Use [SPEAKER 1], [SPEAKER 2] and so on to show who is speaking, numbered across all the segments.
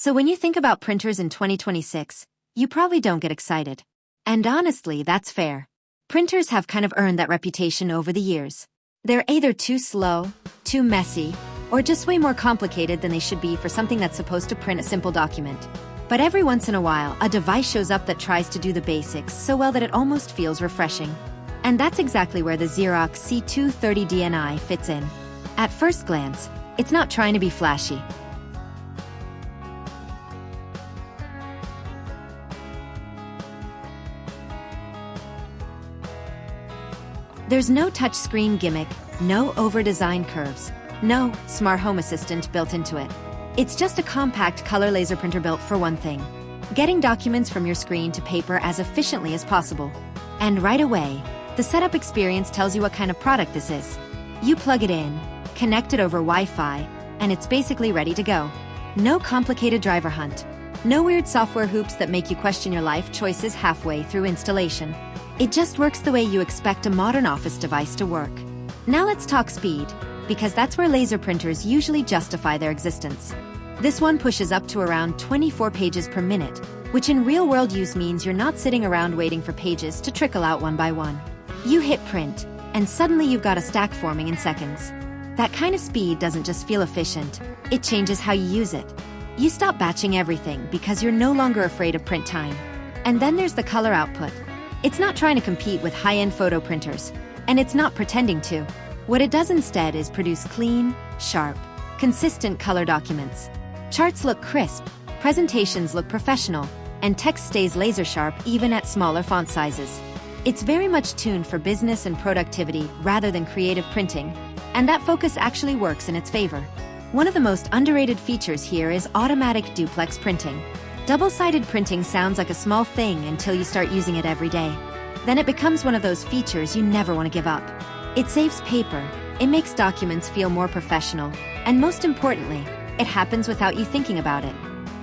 [SPEAKER 1] So when you think about printers in 2026, you probably don't get excited. And honestly, that's fair. Printers have kind of earned that reputation over the years. They're either too slow, too messy, or just way more complicated than they should be for something that's supposed to print a simple document. But every once in a while, a device shows up that tries to do the basics so well that it almost feels refreshing. And that's exactly where the Xerox C230dni fits in. At first glance, it's not trying to be flashy. There's no touchscreen gimmick, no over-designed curves, no smart home assistant built into it. It's just a compact color laser printer built for one thing: getting documents from your screen to paper as efficiently as possible. And right away, the setup experience tells you what kind of product this is. You plug it in, connect it over Wi-Fi, and it's basically ready to go. No complicated driver hunt. No weird software hoops that make you question your life choices halfway through installation. It just works the way you expect a modern office device to work. Now let's talk speed, because that's where laser printers usually justify their existence. This one pushes up to around 24 pages per minute, which in real-world use means you're not sitting around waiting for pages to trickle out one by one. You hit print, and suddenly you've got a stack forming in seconds. That kind of speed doesn't just feel efficient, it changes how you use it. You stop batching everything because you're no longer afraid of print time. And then there's the color output. It's not trying to compete with high-end photo printers, and it's not pretending to. What it does instead is produce clean, sharp, consistent color documents. Charts look crisp, presentations look professional, and text stays laser-sharp even at smaller font sizes. It's very much tuned for business and productivity rather than creative printing, and that focus actually works in its favor. One of the most underrated features here is automatic duplex printing. Double-sided printing sounds like a small thing until you start using it every day. Then it becomes one of those features you never want to give up. It saves paper, it makes documents feel more professional, and most importantly, it happens without you thinking about it.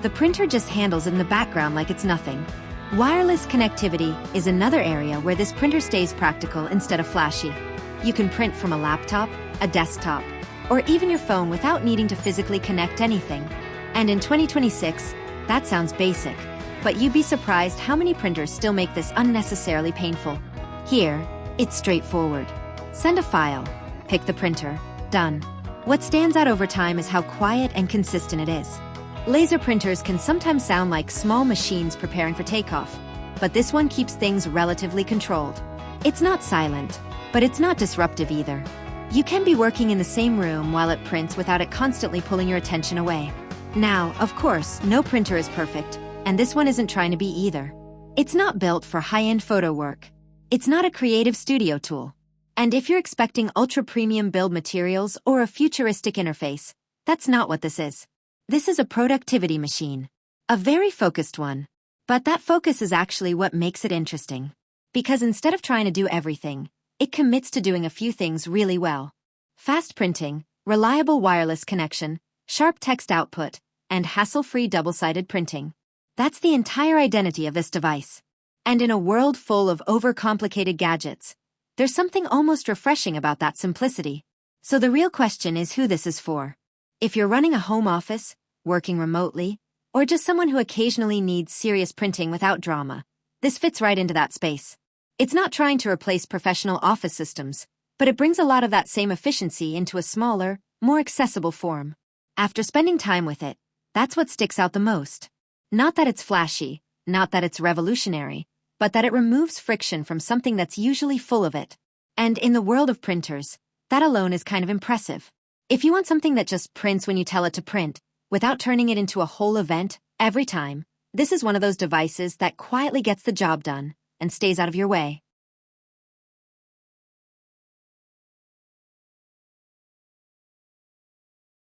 [SPEAKER 1] The printer just handles it in the background like it's nothing. Wireless connectivity is another area where this printer stays practical instead of flashy. You can print from a laptop, a desktop, or even your phone without needing to physically connect anything. And in 2026, that sounds basic, but you'd be surprised how many printers still make this unnecessarily painful. Here, it's straightforward. Send a file, pick the printer, done. What stands out over time is how quiet and consistent it is. Laser printers can sometimes sound like small machines preparing for takeoff, but this one keeps things relatively controlled. It's not silent, but it's not disruptive either. You can be working in the same room while it prints without it constantly pulling your attention away. Now, of course, no printer is perfect, and this one isn't trying to be either. It's not built for high-end photo work. It's not a creative studio tool. And if you're expecting ultra-premium build materials or a futuristic interface, that's not what this is. This is a productivity machine. A very focused one. But that focus is actually what makes it interesting. Because instead of trying to do everything, it commits to doing a few things really well. Fast printing, reliable wireless connection, sharp text output, and hassle-free double-sided printing. That's the entire identity of this device. And in a world full of overcomplicated gadgets, there's something almost refreshing about that simplicity. So the real question is who this is for. If you're running a home office, working remotely, or just someone who occasionally needs serious printing without drama, this fits right into that space. It's not trying to replace professional office systems, but it brings a lot of that same efficiency into a smaller, more accessible form. After spending time with it, that's what sticks out the most. Not that it's flashy, not that it's revolutionary, but that it removes friction from something that's usually full of it. And in the world of printers, that alone is kind of impressive. If you want something that just prints when you tell it to print, without turning it into a whole event every time, this is one of those devices that quietly gets the job done and stays out of your way.